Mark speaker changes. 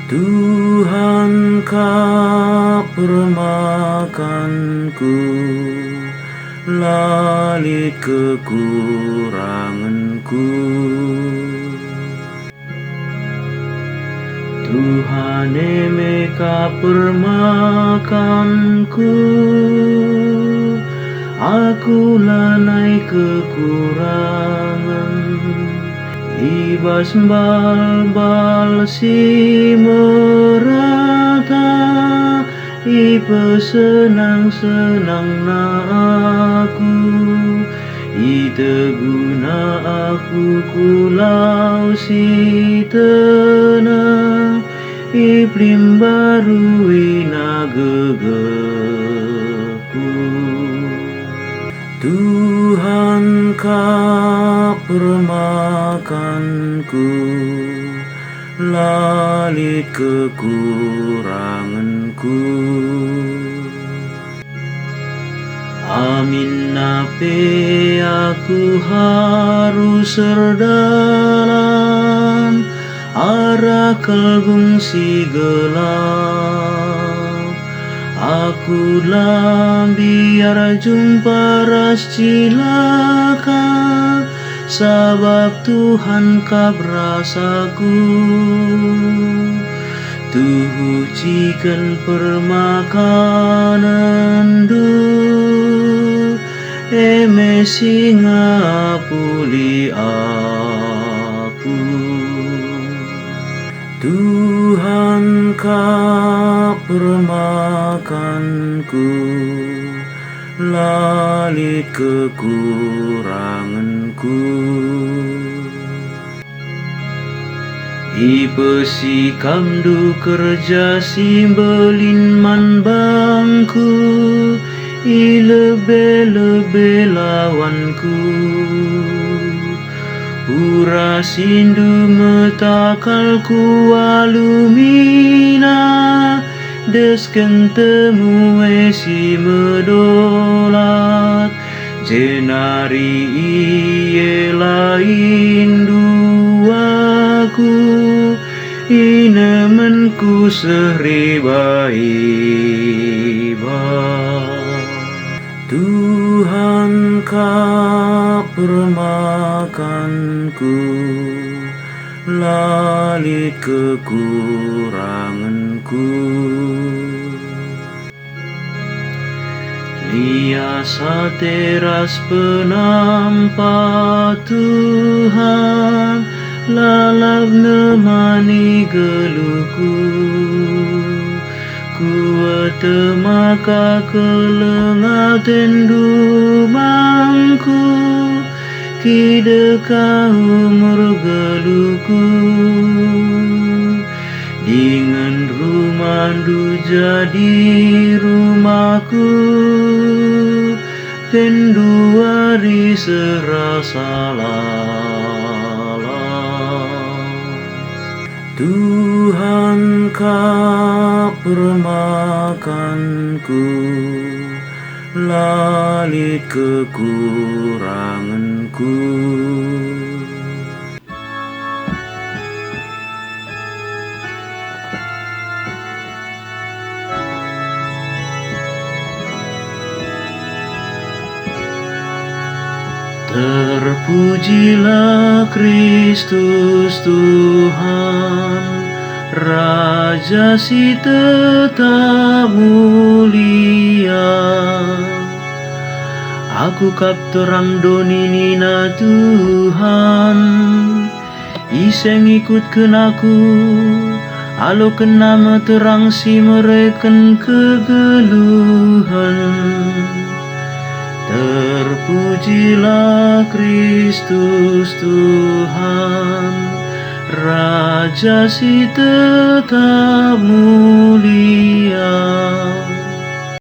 Speaker 1: Tuhan kapermakanku, lalit kekuranganku. Tuhan eme kapermakanku, aku lanai kekurangan. Ibas bal-bal si merata, ipe senang-senang na aku, ite guna aku kulau si tena, iplim baru ina gegeku. Tuhan kapermakanku, lalit kekuranganku. Amin nape aku harus serdalan arah kalbung si gelap. Aku biar jumpa ras cilaka, sabab Tuhan kabrasaku. Tuhu cikan permakanan du, eme singa puli aku. Tuhan kapermakanku, lalit kekuranganku. Ipe si kamdu kerja si belin man bangku, i lebe-lebe lawanku. Ura sindu metakalku alumina, desken temu si medolat, jenari iye lain duaku, inemenku seriba-iba. Tuhan kapermakanku, lalit kekuranganku. Liasa teras penampa Tuhan, lalap nemani geluku. Kuat maka kelengah tendu mangku, kideka umur geluku. Dengan rumandu jadi rumahku, tendu hari serasa Tuhan kapermakanku, lalit kekuranganku. Terpujilah Kristus Tuhan, Raja si tetap mulia. Aku kap terang doninina Tuhan, iseng ikutkan aku, alo kena terang si mereken kegeluhan. Terpujilah Kristus Tuhan, Raja si tetap mulia.